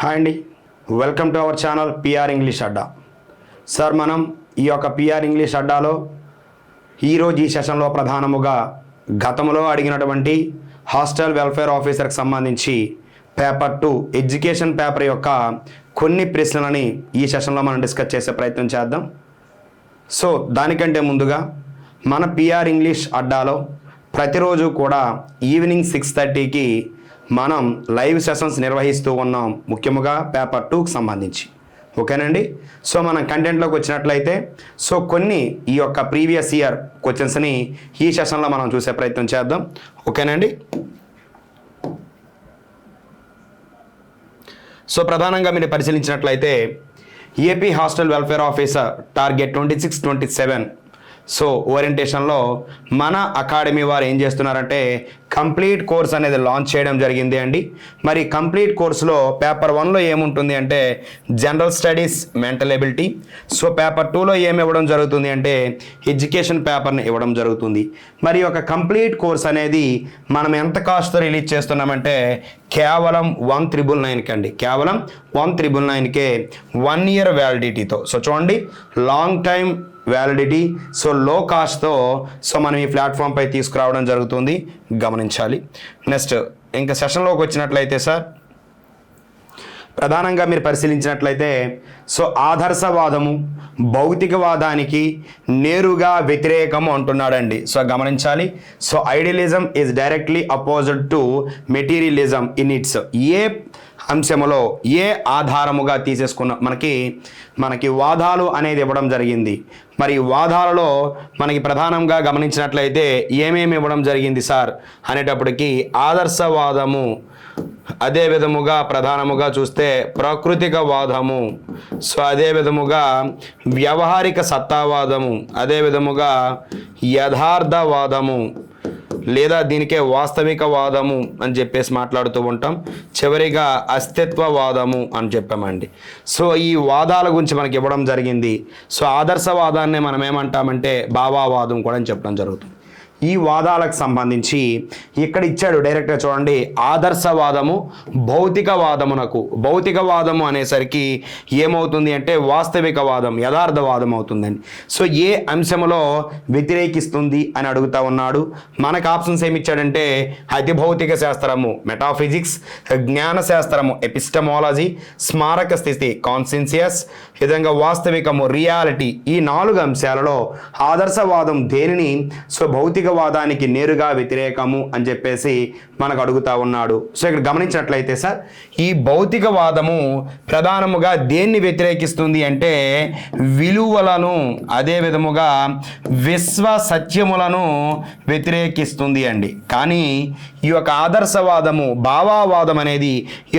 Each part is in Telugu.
హాయ్ అండి, welcome to our channel PR English Adda. Sir, మనం ఈ యొక్క పిఆర్ ఇంగ్లీష్ అడ్డాలో ఈరోజు ఈ సెషన్లో ప్రధానముగా గతంలో అడిగినటువంటి హాస్టల్ వెల్ఫేర్ ఆఫీసర్కి సంబంధించి పేపర్ 2 ఎడ్యుకేషన్ పేపర్ యొక్క కొన్ని ప్రశ్నలని ఈ సెషన్లో మనం డిస్కస్ చేసే ప్రయత్నం చేద్దాం. సో దానికంటే ముందుగా మన పిఆర్ ఇంగ్లీష్ అడ్డాలో ప్రతిరోజు కూడా ఈవినింగ్ 6:30కి మనం లైవ్ సెషన్స్ నిర్వహిస్తూ ఉన్నాం, ముఖ్యంగా పేపర్ 2కి సంబంధించి. ఓకేనండి. సో మనం కంటెంట్లోకి వచ్చినట్లయితే కొన్ని ఈ యొక్క ప్రీవియస్ ఇయర్ క్వశ్చన్స్ని ఈ సెషన్లో మనం చూసే ప్రయత్నం చేద్దాం. ఓకేనండి. సో ప్రధానంగా మీరు పరిశీలించినట్లయితే AP hostel welfare officer target 26-27 ఓరియంటేషన్లో మన అకాడమీ వారు ఏం చేస్తున్నారంటే కంప్లీట్ కోర్స్ అనేది లాంచ్ చేయడం జరిగింది అండి. మరి కంప్లీట్ కోర్సులో పేపర్ 1లో ఏముంటుంది అంటే general studies, mental ability. Paper 2లో ఏమి ఇవ్వడం జరుగుతుంది అంటే ఎడ్యుకేషన్ పేపర్ని ఇవ్వడం జరుగుతుంది. మరి ఒక కంప్లీట్ కోర్స్ అనేది మనం ఎంత కాస్ట్తో రిలీజ్ చేస్తున్నామంటే కేవలం 1,999కి అండి, కేవలం 1,999కే 1 year వ్యాలిడిటీతో. చూడండి, లాంగ్ టైం వ్యాలిడిటీ, లో కాస్ట్తో మనం ఈ ప్లాట్ఫామ్పై తీసుకురావడం జరుగుతుంది, గమనించాలి. నెక్స్ట్ ఇంకా సెషన్లోకి వచ్చినట్లయితే సార్, ప్రధానంగా మీరు పరిశీలించినట్లయితే ఆదర్శవాదము భౌతికవాదానికి నేరుగా వ్యతిరేకము అంటున్నాడండి. గమనించాలి. Idealism is directly opposite to materialism in its. ఏ అంశములో ఏ ఆధారముగా తీసేసుకున్న మనకి వాదాలు అనేది ఇవ్వడం జరిగింది. మరి వాదాలలో మనకి ప్రధానంగా గమనించినట్లయితే ఏమేమి ఇవ్వడం జరిగింది సార్ అనేటప్పటికీ ఆదర్శవాదము, అదే విధముగా ప్రధానముగా చూస్తే ప్రాకృతికవాదము, అదే విధముగా వ్యవహారిక సత్తావాదము, అదే విధముగా యథార్థవాదము లేదా దీనికే వాస్తవికవాదము అని చెప్పేసి మాట్లాడుతూ ఉంటాం. చివరిగా అస్తిత్వవాదము అని చెప్పామండి. ఈ వాదాల గురించి మనకి ఇవ్వడం జరిగింది. ఆదర్శవాదాన్ని మనం ఏమంటామంటే భావావాదం కూడా అని చెప్పడం జరుగుతుంది. ఈ వాదాలకు సంబంధించి ఇక్కడ ఇచ్చాడు డైరెక్ట్గా చూడండి, ఆదర్శవాదము భౌతికవాదము అనేసరికి ఏమవుతుంది అంటే వాస్తవికవాదం, యథార్థవాదం అవుతుందండి. ఏ అంశంలో వ్యతిరేకిస్తుంది అని అడుగుతా ఉన్నాడు. మనకు ఆప్షన్స్ ఏమి ఇచ్చాడంటే అతి భౌతిక శాస్త్రము, మెటాఫిజిక్స్, జ్ఞాన శాస్త్రము, ఎపిస్టమాలజీ, స్మారక స్థితి, కాన్సెన్సియస్, విధంగా వాస్తవికము, రియాలిటీ. ఈ 4 అంశాలలో ఆదర్శవాదం దేనిని భౌతికవాదానికి నేరుగా వ్యతిరేకము అని చెప్పేసి మనకు అడుగుతా ఉన్నాడు. ఇక్కడ గమనించినట్లయితే సార్, ఈ భౌతికవాదము ప్రధానముగా దేన్ని వ్యతిరేకిస్తుంది అంటే విలువలను, అదే విధముగా విశ్వ సత్యములను వ్యతిరేకిస్తుంది అండి. కానీ ఈ యొక్క ఆదర్శవాదము, భావవాదం అనేది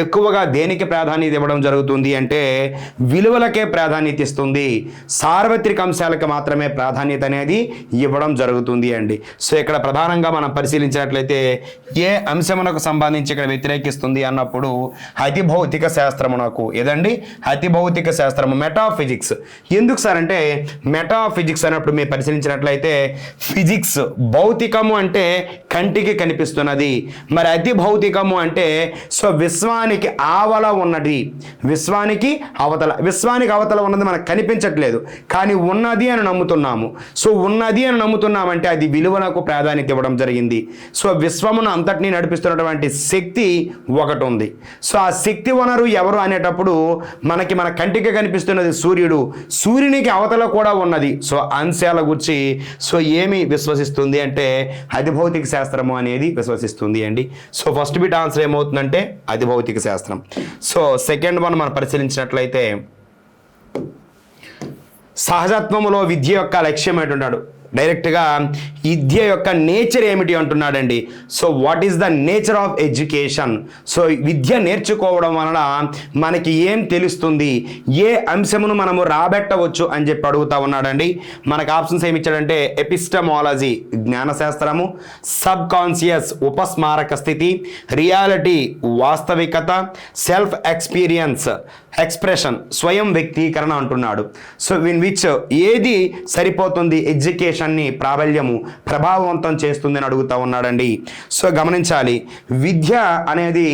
ఎక్కువగా దేనికి ప్రాధాన్యత ఇవ్వడం జరుగుతుంది అంటే విలువలకే ప్రాధాన్యత ఇస్తుంది, సార్వత్రిక అంశాలకు మాత్రమే ప్రాధాన్యత అనేది ఇవ్వడం జరుగుతుంది అండి. ఇక్కడ ప్రధానంగా మనం పరిశీలించినట్లయితే ఏ అంశమునకు సంబంధించి ఇక్కడ వ్యతిరేకిస్తుంది అన్నప్పుడు అతి భౌతిక శాస్త్రమునకు. ఏదండి? అతి భౌతిక శాస్త్రము, మెటాఫిజిక్స్. ఎందుకు సార్ అంటే మెటాఫిజిక్స్ అన్నప్పుడు మీరు పరిశీలించినట్లయితే ఫిజిక్స్ భౌతికము అంటే కంటికి కనిపిస్తున్నది, మరి అతి భౌతికము అంటే విశ్వానికి ఆవల ఉన్నది, విశ్వానికి అవతల ఉన్నది మనకు కనిపించట్లేదు, కానీ ఉన్నది అని నమ్ముతున్నాము. ఉన్నది అని నమ్ముతున్నామంటే అది విలువలకు ప్రాధాన్యత ఇవ్వడం జరిగింది. విశ్వమును అంతటినీ నడిపిస్తున్నటువంటి శక్తి ఒకటి ఉంది. ఆ శక్తి వనరు ఎవరు అనేటప్పుడు మన కంటికి కనిపిస్తున్నది సూర్యుడు, సూర్యునికి అవతల కూడా ఉన్నది. అంశాల గురించి ఏమి విశ్వసిస్తుంది అంటే అతి భౌతిక శాస్త్రము అనేది విశ్వసిస్తుంది అండి. ఫస్ట్ బిట్ ఆన్సర్ ఏమవుతుందంటే అతి భౌతిక శాస్త్రం. సెకండ్ వన్ మనం పరిశీలించినట్లయితే సహజత్వములో విద్య యొక్క లక్ష్యం ఏంటున్నాడు. డైరెక్ట్గా విద్య యొక్క నేచర్ ఏమిటి అంటున్నాడండి. What is the nature of education? విద్య నేర్చుకోవడం వలన మనకి ఏం తెలుస్తుంది, ఏ అంశమును మనము రాబెట్టవచ్చు అని చెప్పి అడుగుతా ఉన్నాడండి. మనకు ఆప్షన్స్ ఏమి ఇచ్చాడంటే ఎపిస్టమాలజీ జ్ఞానశాస్త్రము, సబ్ కాన్షియస్ ఉపస్మారక స్థితి, రియాలిటీ వాస్తవికత, సెల్ఫ్ ఎక్స్పీరియన్స్ ఎక్స్ప్రెషన్ స్వయం వ్యక్తీకరణ అంటున్నాడు. ఇన్ విచ్ ఏది సరిపోతుంది ఎడ్యుకేషన్ ఎడ్యుకేషన్ని ప్రాబల్యము ప్రభావవంతం చేస్తుందని అడుగుతా ఉన్నాడండి. సో గమనించాలి, విద్య అనేది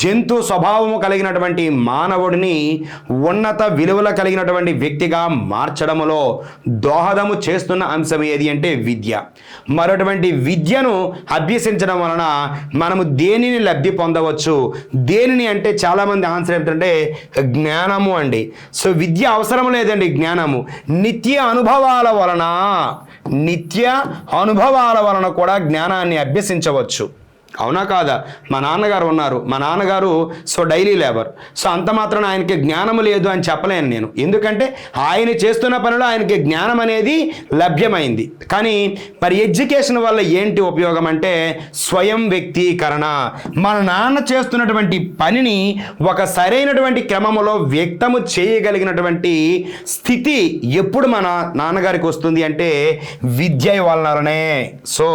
జంతు స్వభావము కలిగినటువంటి మానవుడిని ఉన్నత విలువల కలిగినటువంటి వ్యక్తిగా మార్చడంలో దోహదము చేస్తున్న అంశం ఏది అంటే విద్య. మరొటువంటి విద్యను అభ్యసించడం వలన మనము దేనిని లబ్ధి పొందవచ్చు, దేనిని అంటే చాలామంది ఆన్సర్ ఏమిటంటే జ్ఞానము అండి. సో విద్య అవసరం లేదండి, జ్ఞానము నిత్య అనుభవాల వలన కూడా జ్ఞానాన్ని అభ్యసించవచ్చు. అవునా కాదా? మా నాన్నగారు ఉన్నారు, మా నాన్నగారు సో డైలీ లేబర్. సో అంత మాత్రం ఆయనకి జ్ఞానం లేదు అని చెప్పలేను నేను, ఎందుకంటే ఆయన చేస్తున్న పనిలో ఆయనకి జ్ఞానం అనేది లభ్యమైంది. కానీ మరి ఎడ్యుకేషన్ వల్ల ఏంటి ఉపయోగం అంటే స్వయం వ్యక్తీకరణ. మన నాన్న చేస్తున్నటువంటి పనిని ఒక సరైనటువంటి క్రమంలో వ్యక్తము చేయగలిగినటువంటి స్థితి ఎప్పుడు మన నాన్నగారికి వస్తుంది అంటే విద్య వలననే. సో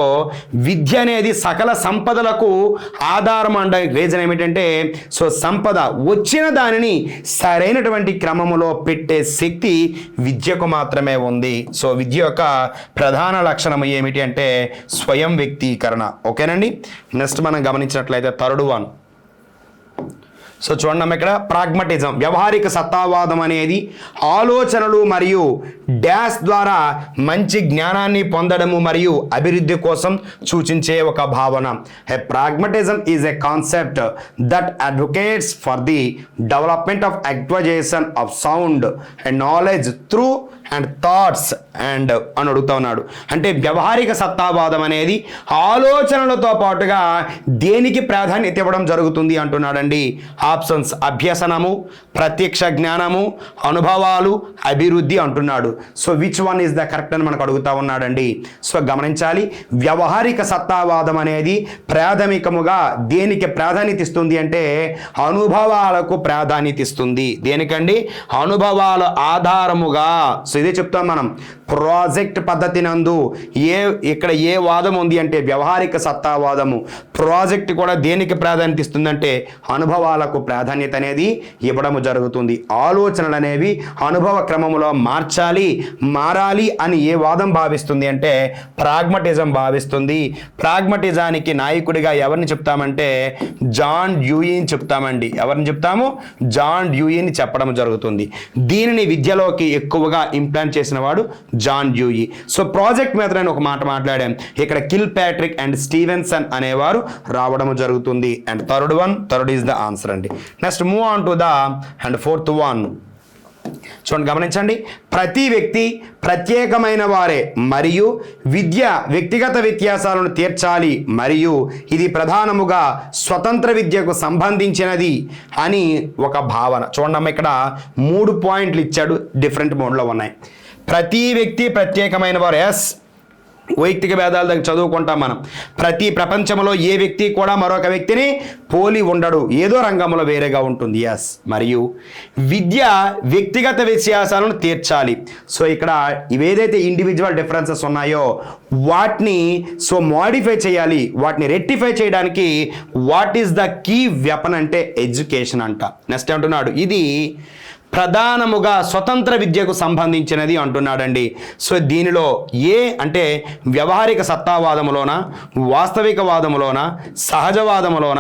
విద్య అనేది సకల సంపదల ఆధారం అంటే రీజన్ ఏమిటంటే సో సంపద వచ్చిన దానిని సరైనటువంటి క్రమములో పెట్టే శక్తి విద్యకు మాత్రమే ఉంది. సో విద్య యొక్క ప్రధాన లక్షణం ఏమిటి అంటే స్వయం వ్యక్తీకరణ. ఓకేనండి. నెక్స్ట్ మనం గమనించినట్లయితే థర్డ్ వన్. సో చూడండి ఇక్కడ ప్రాగ్మటిజం, వ్యవహారిక సత్తావాదం అనేది ఆలోచనలు మరియు డాష్ ద్వారా మంచి జ్ఞానాన్ని పొందడము మరియు అభివృద్ధి కోసం సూచించే ఒక భావన. Pragmatism is a concept that advocates for the development of activisation of sound and knowledge through and thoughts and అని అడుగుతా ఉన్నాడు. అంటే వ్యవహారిక సత్తావాదం అనేది ఆలోచనలతో పాటుగా దేనికి ప్రాధాన్యత ఇవ్వడం జరుగుతుంది అంటున్నాడండి. ఆప్షన్స్ అభ్యసనము, ప్రత్యక్ష జ్ఞానము, అనుభవాలు, అభివృద్ధి అంటున్నాడు. So which one is the correct అని మనకు అడుగుతా ఉన్నాడండి. సో గమనించాలి, వ్యవహారిక సత్తావాదం అనేది ప్రాథమికముగా దేనికి ప్రాధాన్యత ఇస్తుంది అంటే అనుభవాలకు ప్రాధాన్యత ఇస్తుంది. దేనికండి? అనుభవాల ఆధారముగా. సో ఇదే చెప్తాం మనం, ప్రాజెక్ట్ పద్ధతి నందు ఇక్కడ ఏ వాదం ఉంది అంటే వ్యవహారిక సత్తావాదము. ప్రాజెక్ట్ కూడా దేనికి ప్రాధాన్యత ఇస్తుందంటే అనుభవాలకు ప్రాధాన్యత అనేది ఇవ్వడము జరుగుతుంది. ఆలోచనలు అనేవి అనుభవ క్రమంలో మారాలి అని ఏ వాదం భావిస్తుంది అంటే ప్రాగ్మటిజం భావిస్తుంది. ప్రాగ్మటిజానికి నాయకుడిగా ఎవరిని చెప్తామంటే జాన్ డ్యూయీని చెప్తామండి. ఎవరిని చెప్తాము? జాన్ డ్యూయీని చెప్పడం జరుగుతుంది. దీనిని విద్యలోకి ఎక్కువగా ఇంప్లాంట్ చేసిన వాడు జాన్ డ్యూయీ. సో ప్రాజెక్ట్ మీద నేను ఒక మాట మాట్లాడాం, ఇక్కడ కిల్ ప్యాట్రిక్ అండ్ స్టీవెన్సన్ అనేవారు రావడం జరుగుతుంది. And third is the answer అండి. Next move on to the and fourth one. చూడండి గమనించండి, ప్రతి వ్యక్తి ప్రత్యేకమైన వారే మరియు విద్య వ్యక్తిగత వ్యత్యాసాలను తీర్చాలి మరియు ఇది ప్రధానముగా స్వతంత్ర విద్యకు సంబంధించినది అని ఒక భావన. చూడండి ఇక్కడ 3 పాయింట్లు ఇచ్చాడు, డిఫరెంట్ మోడ్లో ఉన్నాయి. ప్రతి వ్యక్తి ప్రత్యేకమైన వారు, ఎస్ వైయక్తిక భేదాల దగ్గర చదువుకుంటాం మనం. ప్రపంచంలో ఏ వ్యక్తి కూడా మరొక వ్యక్తిని పోలి ఉండడు, ఏదో రంగంలో వేరేగా ఉంటుంది. ఎస్. మరియు విద్య వ్యక్తిగత వ్యత్యాసాలను తీర్చాలి. సో ఇక్కడ ఇవేదైతే ఇండివిజువల్ డిఫరెన్సెస్ ఉన్నాయో వాటిని మోడిఫై చేయాలి, వాటిని రెక్టిఫై చేయడానికి what is the key weapon అంటే ఎడ్యుకేషన్ అంట. నెక్స్ట్ అంటున్నాడు ఇది ప్రధానముగా స్వతంత్ర విద్యకు సంబంధించినది అంటున్నాడండి. సో దీనిలో ఏ అంటే వ్యవహారిక సత్తావాదములోన, వాస్తవికవాదములోన, సహజవాదములోన,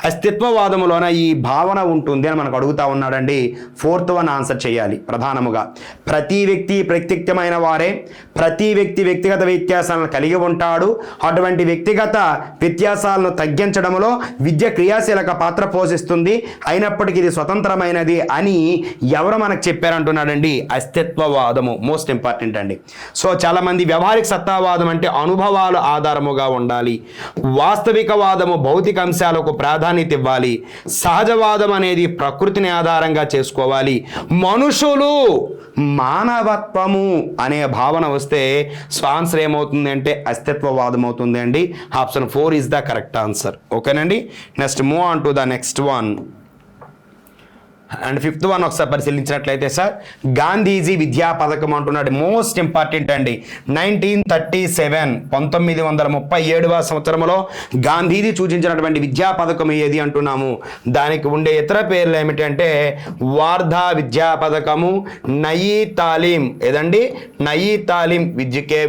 అస్తిత్వవాదములోన ఈ భావన ఉంటుంది అని మనకు అడుగుతా ఉన్నాడండి. ఫోర్త్ వన్ ఆన్సర్ చేయాలి. ప్రధానముగా ప్రతి వ్యక్తి ప్రత్యేకమైన వారే, ప్రతి వ్యక్తి వ్యక్తిగత వ్యత్యాసాలను కలిగి ఉంటాడు, అటువంటి వ్యక్తిగత వ్యత్యాసాలను తగ్గించడంలో విద్య క్రియాశీలక పాత్ర పోషిస్తుంది, అయినప్పటికీ ఇది స్వతంత్రమైనది అని ఎవరు మనకు చెప్పారంటున్నాడండి? అస్తిత్వవాదము. మోస్ట్ ఇంపార్టెంట్ అండి. సో చాలామంది వ్యవహారిక సత్తావాదం అంటే అనుభవాల ఆధారముగా ఉండాలి, వాస్తవికవాదము భౌతిక అంశాలకు ప్రాధాన్యత ఇవ్వాలి, సహజవాదం అనేది ప్రకృతిని ఆధారంగా చేసుకోవాలి, మనుషులు మానవత్వము అనే భావన వస్తే ఆన్సర్ ఏమవుతుంది అంటే అస్తిత్వవాదం అవుతుంది అండి. Option 4 is the correct answer. ఓకేనండి. Next move on to the next one. And fifth one ఒకసారి పరిశీలించినట్లయితే సార్ గాంధీజీ విద్యా పథకం అంటున్నాడు. మోస్ట్ ఇంపార్టెంట్ అండి. 1937 1937వ సంవత్సరంలో గాంధీజీ సూచించినటువంటి విద్యా పథకం ఏది అంటున్నాము. దానికి ఉండే ఇతర పేర్లు ఏమిటంటే వార్ధా విద్యా పథకము, నయీ తాలీం, ఏదండి నయీ తాలీం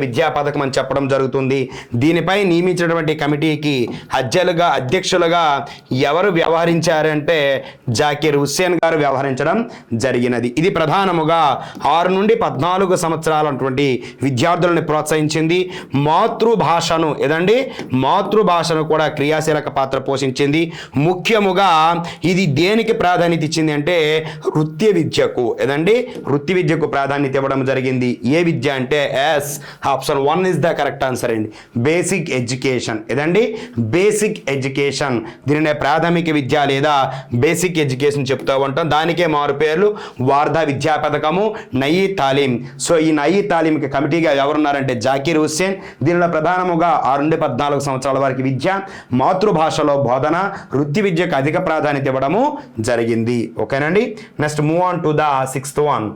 విద్యా పథకం అని చెప్పడం జరుగుతుంది. దీనిపై నియమించినటువంటి కమిటీకి అధ్యక్షులుగా ఎవరు వ్యవహరించారంటే జాకీర్ హుస్సేన్ గారు వ్యవహరించడం జరిగినది. ఇది ప్రధానముగా 6 నుండి 14 సంవత్సరాలటువంటి విద్యార్థులను ప్రోత్సహించింది. మాతృభాషను కూడా క్రియాశీలక పాత్ర పోషించింది. ముఖ్యముగా ఇది దేనికి ప్రాధాన్యత ఇచ్చింది అంటే వృత్తి విద్యకు ప్రాధాన్యత ఇవ్వడం జరిగింది. ఏ విద్య అంటే yes, option 1 is the correct answer అండి. బేసిక్ ఎడ్యుకేషన్, బేసిక్ ఎడ్యుకేషన్, దీనినే ప్రాథమిక విద్య లేదా బేసిక్ ఎడ్యుకేషన్ చెప్తూ ఉంటాం. దానికే మారు పేర్లు వార్ధా విద్యా పథకము, నయీ తాలీం. సో ఈ నయీ తాలీంకి కమిటీగా ఎవరున్నారంటే జాకీర్ హుస్సేన్. దీనిలో ప్రధానముగా 6 నుండి 14 సంవత్సరాల వరకు విద్య, మాతృభాషలో బోధన, వృత్తి విద్యకు అధిక ప్రాధాన్యత ఇవ్వడము జరిగింది. ఓకేనండి. Next move on to the 6th one.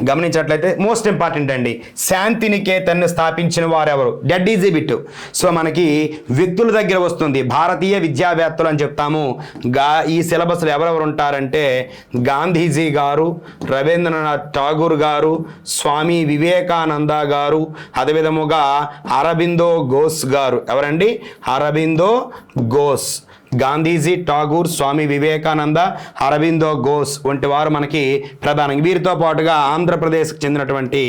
గమనించినట్లయితే మోస్ట్ ఇంపార్టెంట్ అండి. శాంతినికేతన్ స్థాపించిన వారెవరు? Dead easy bit. సో మనకి వ్యక్తుల దగ్గర వస్తుంది. భారతీయ విద్యావేత్తలు అని చెప్తాము. ఈ సిలబస్లో ఎవరెవరు ఉంటారంటే గాంధీజీ గారు, రవీంద్రనాథ్ ఠాగూర్ గారు, స్వామి వివేకానంద గారు, అదేవిధముగా అరబిందో ఘోష్ గారు. ఎవరండి? అరబిందో ఘోష్. గాంధీజీ, ఠాగూర్, స్వామి వివేకానంద, అరబిందో ఘోష్ వంటి వారు మనకి ప్రధానంగా. వీరితో పాటుగా ఆంధ్రప్రదేశ్కి చెందినటువంటి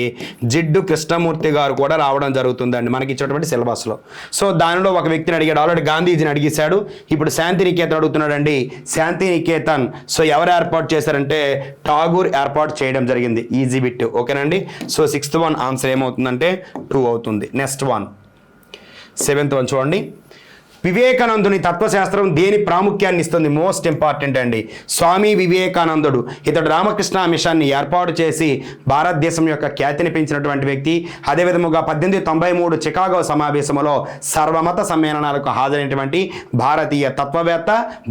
జిడ్డు కృష్ణమూర్తి గారు కూడా రావడం జరుగుతుందండి మనకి ఇచ్చినటువంటి సిలబస్లో. సో దానిలో ఒక వ్యక్తిని అడిగాడు, ఆల్రెడీ గాంధీజీని అడిగేశాడు. ఇప్పుడు శాంతినికేతన్ అడుగుతున్నాడండి. శాంతినికేతన్ సో ఎవరు ఏర్పాటు చేశారంటే ఠాగూర్ ఏర్పాటు చేయడం జరిగింది. Easy bit. ఓకేనండి. సో 6th వన్ ఆన్సర్ ఏమవుతుందంటే 2 అవుతుంది. నెక్స్ట్ వన్ 7th వన్ చూడండి. వివేకానందుని తత్వశాస్త్రం దేని ప్రాముఖ్యాన్ని ఇస్తుంది? మోస్ట్ ఇంపార్టెంట్ అండి. స్వామి వివేకానందుడు ఇతడు రామకృష్ణ మిషన్ని ఏర్పాటు చేసి భారతదేశం యొక్క ఖ్యాతిని పెంచినటువంటి వ్యక్తి. అదేవిధముగా 1893 చికాగో సమావేశంలో సర్వమత సమ్మేళనాలకు హాజరైనటువంటి భారతీయ తత్వవేత్త,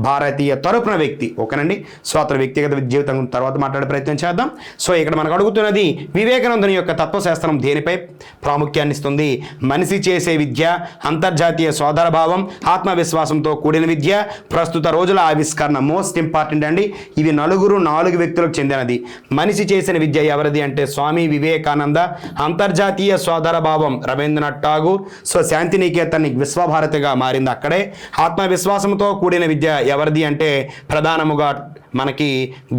భారతీయ తరపున వ్యక్తి. ఓకేనండి. సో అతని వ్యక్తిగత జీవితం తర్వాత మాట్లాడే ప్రయత్నం చేద్దాం. సో ఇక్కడ మనకు అడుగుతున్నది వివేకానందుని యొక్క తత్వశాస్త్రం దేనిపై ప్రాముఖ్యాన్ని ఇస్తుంది? మనిషి చేసే విద్య, అంతర్జాతీయ సోదర భావం, ఆత్మవిశ్వాసంతో కూడిన విద్య, ప్రస్తుత రోజుల ఆవిష్కరణ. మోస్ట్ ఇంపార్టెంట్ అండి. ఇవి 4 వ్యక్తులకు చెందినది. మనిషి చేసిన విద్య ఎవరిది అంటే స్వామి వివేకానంద, అంతర్జాతీయ సోదర భావం రవీంద్రనాథ్ ఠాగూర్. సో శాంతినికేతన్ విశ్వభారతిగా మారింది అక్కడే. ఆత్మవిశ్వాసంతో కూడిన విద్య ఎవరిది అంటే ప్రధానముగా మనకి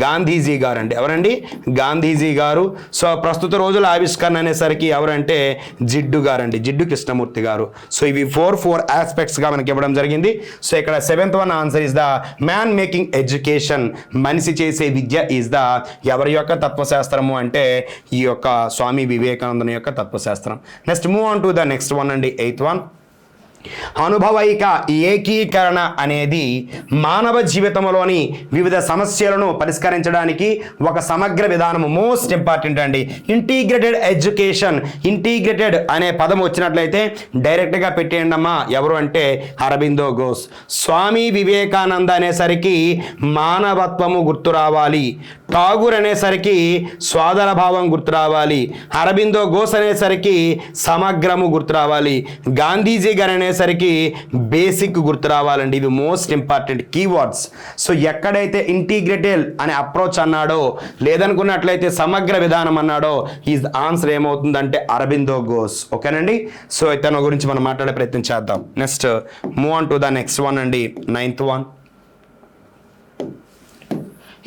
గాంధీజీ గారు అండి. ఎవరండి? గాంధీజీ గారు. సో ప్రస్తుత రోజుల ఆవిష్కరణ అనేసరికి ఎవరంటే జిడ్డు గారండి, జిడ్డు కృష్ణమూర్తి గారు. సో ఇవి 4 ఆస్పెక్ట్స్గా మనకి ఇవ్వడం జరిగింది. సో ఇక్కడ 7th one answer is the man making education. మనిషి చేసే విద్య ఈజ్ ద ఎవరి యొక్క తత్వశాస్త్రము అంటే ఈ యొక్క స్వామి వివేకానందుని యొక్క తత్వశాస్త్రం. Next move on to the next one అండి 8th వన్. అనుభవైక ఏకీకరణ అనేది మానవ జీవితంలోని వివిధ సమస్యలను పరిష్కరించడానికి ఒక సమగ్ర విధానము. మోస్ట్ ఇంపార్టెంట్ అండి. Integrated education. ఇంటిగ్రేటెడ్ అనే పదం వచ్చినట్లయితే డైరెక్ట్గా పెట్టేయండి అమ్మా. ఎవరు అంటే అరబిందో ఘోష్. స్వామి వివేకానంద అనేసరికి మానవత్వము గుర్తు రావాలి. ఠాగూర్ అనేసరికి సోదర భావం గుర్తు రావాలి. అరబిందో ఘోష్ అనేసరికి సమగ్రము గుర్తు రావాలి. గాంధీజీ గారు అనేసరికి బేసిక్ గుర్తు రావాలండి. ఇవి మోస్ట్ ఇంపార్టెంట్ కీవర్డ్స్. సో ఎక్కడైతే ఇంటిగ్రేటెడ్ అనే అప్రోచ్ అన్నాడో లేదనుకున్నట్లయితే సమగ్ర విధానం అన్నాడో ఈ ఆన్సర్ ఏమవుతుందంటే అరబిందో ఘోష్. ఓకేనండి. సో ఇతను గురించి మనం మాట్లాడే ప్రయత్నం చేద్దాం. Next move on to the next one అండి 9th one.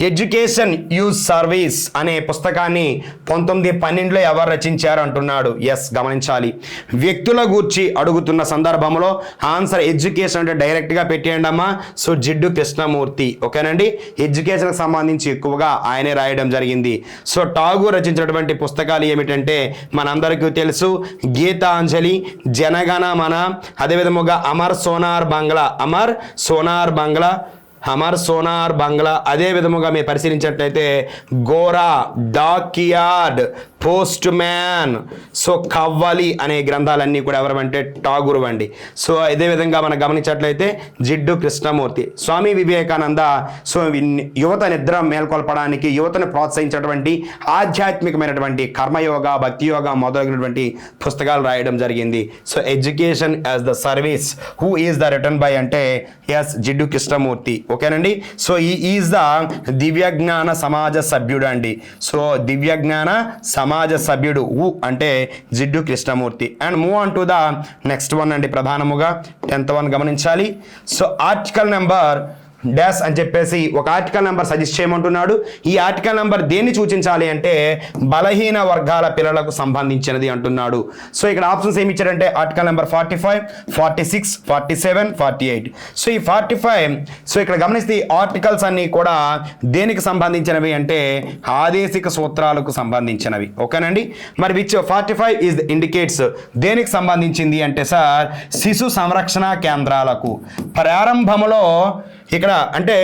Education use service అనే పుస్తకాన్ని 1912లో ఎవరు రచించారు అంటున్నాడు. ఎస్, గమనించాలి. వ్యక్తుల గూర్చి అడుగుతున్న సందర్భంలో ఆన్సర్ ఎడ్యుకేషన్ అంటే డైరెక్ట్గా పెట్టేయండి అమ్మా. సో జిడ్డు కృష్ణమూర్తి. ఓకేనండి. ఎడ్యుకేషన్కి సంబంధించి ఎక్కువగా ఆయనే రాయడం జరిగింది. సో ఠాగూర్ రచించినటువంటి పుస్తకాలు ఏమిటంటే మనందరికీ తెలుసు గీతాంజలి, జనగణమన, అదేవిధముగా అమర్ సోనార్ బంగ్లా, అదే విధముగా మీరు పరిశీలించినట్లయితే Gora, dockyard, postman. So qawwali అనే గ్రంథాలన్నీ కూడా ఎవరమంటే ఠాగూర్ అండి. సో ఇదే విధంగా మనం గమనించినట్లయితే జిడ్డు కృష్ణమూర్తి. స్వామి వివేకానంద సో యువత నిద్ర మేల్కొల్పడానికి యువతను ప్రోత్సహించినటువంటి ఆధ్యాత్మికమైనటువంటి కర్మయోగ భక్తి యోగ మొదలైనటువంటి పుస్తకాలు రాయడం జరిగింది. So education as the service who is the written by అంటే ఎస్ జిడ్డు కృష్ణమూర్తి. ఓకేనండి. సో ఈ ఈజ్ ద దివ్యజ్ఞాన సమాజ సభ్యుడు అండి. సో దివ్యజ్ఞాన సమాజ సభ్యుడు హూ అంటే Jiddu Krishnamurti. And move on to the next one అండి. ప్రధానముగా 10th వన్ గమనించాలి. సో ఆర్టికల్ నెంబర్ డాష్ అని చెప్పేసి ఒక ఆర్టికల్ నెంబర్ సజెస్ట్ చేయమంటున్నాడు. ఈ ఆర్టికల్ నెంబర్ దేన్ని సూచించాలి అంటే బలహీన వర్గాల పిల్లలకు సంబంధించినది అంటున్నాడు. సో ఇక్కడ ఆప్షన్స్ ఏమి ఇచ్చారంటే ఆర్టికల్ నెంబర్ 45, 46, 47, 48. సో ఈ 45 సో ఇక్కడ గమనిస్తే ఈ ఆర్టికల్స్ అన్నీ కూడా దేనికి సంబంధించినవి అంటే ఆదేశిక సూత్రాలకు సంబంధించినవి. ఓకేనండి. మరి విచ్ 45 ఈజ్ ఇండికేట్స్ దేనికి సంబంధించింది అంటే సార్ శిశు సంరక్షణ కేంద్రాలకు. ప్రారంభంలో ఇక్కడ అంటే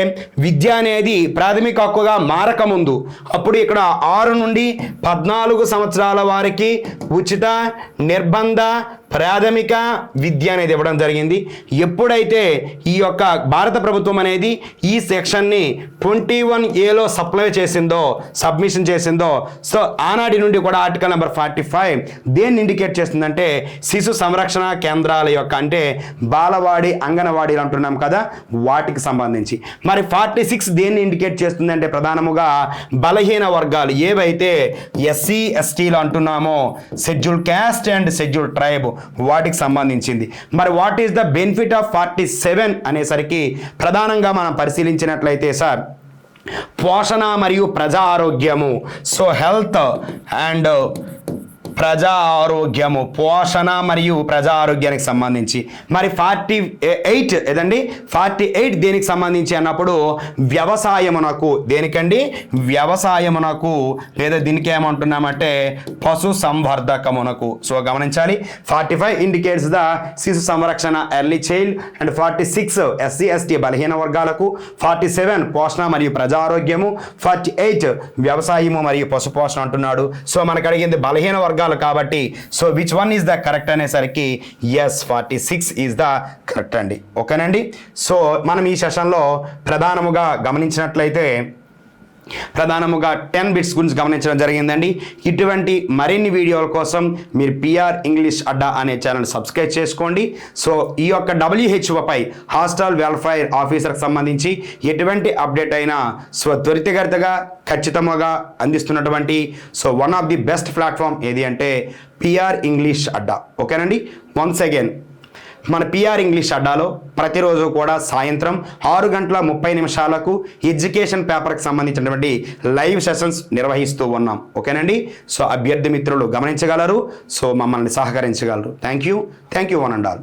విద్య అనేది ప్రాథమిక హక్కుగా మారకముందు అప్పుడు ఇక్కడ 6 నుండి 14 సంవత్సరాల వారికి ఉచిత నిర్బంధ ప్రాథమిక విద్య అనేది ఇవ్వడం జరిగింది. ఎప్పుడైతే ఈ యొక్క భారత ప్రభుత్వం అనేది ఈ సెక్షన్ని 21A సప్లై చేసిందో సబ్మిషన్ చేసిందో సో ఆనాటి నుండి కూడా ఆర్టికల్ నెంబర్ 45 దేన్ని ఇండికేట్ చేస్తుందంటే శిశు సంరక్షణ కేంద్రాల యొక్క అంటే బాలవాడి అంగన్వాడీలు అంటున్నాం కదా వాటికి సంబంధించి. మరి 46 దేన్ని ఇండికేట్ చేస్తుందంటే ప్రధానముగా బలహీన వర్గాలు ఏవైతే SC STలు అంటున్నామో schedule caste and schedule tribe వాటికి సంబంధించింది. మరి what is the benefit of 47 అనేసరికి ప్రధానంగా మనం పరిశీలించినట్లయితే సార్ పోషణ మరియు ప్రజా ఆరోగ్యము. సో హెల్త్ అండ్ ప్రజా ఆరోగ్యము పోషణ మరియు ప్రజా ఆరోగ్యానికి సంబంధించి. మరి 48 ఏదండి 48 దేనికి సంబంధించి అన్నప్పుడు వ్యవసాయమునకు దేనికండి వ్యవసాయమునకు లేదా దీనికి ఏమంటున్నామంటే పశు సంవర్ధకమునకు. సో గమనించాలి 45 ఇండికేట్స్ ద శిశు సంరక్షణ early child and 46 SC ST బలహీన వర్గాలకు, 47 పోషణ మరియు ప్రజా ఆరోగ్యము, 48 వ్యవసాయము మరియు పశు పోషణ అంటున్నాడు. సో మనకు అడిగింది బలహీన వర్గాలు కాబట్టి so which one is the correct అనేసరికి ఎస్ 46 ఈజ్ ద కరెక్ట్ అండి. ఓకేనండి. సో మనం ఈ సెషన్లో ప్రధానముగా గమనించినట్లయితే ప్రధానముగా 10 బిట్స్ గురించి గమనించడం జరిగిందండి. ఇటువంటి మరిన్ని వీడియోల కోసం మీరు PR ఇంగ్లీష్ అడ్డా అనే ఛానల్ సబ్స్క్రైబ్ చేసుకోండి. సో ఈ యొక్క WHOపై హాస్టల్ వెల్ఫేర్ ఆఫీసర్కి సంబంధించి ఎటువంటి అప్డేట్ అయినా సో త్వరితగతిగా ఖచ్చితంగా అందిస్తున్నటువంటి so one of the best platform ఏది అంటే PR ఇంగ్లీష్ అడ్డా. ఓకేనండి. వన్స్ అగైన్ మన PR ఇంగ్లీష్ అడ్డాలో ప్రతిరోజు కూడా సాయంత్రం 6:30 ఎడ్యుకేషన్ పేపర్కి సంబంధించినటువంటి లైవ్ సెషన్స్ నిర్వహిస్తూ ఉన్నాం. ఓకేనండి. సో అభ్యర్థి మిత్రులు గమనించగలరు. సో మమ్మల్ని సహకరించగలరు. Thank you one and all.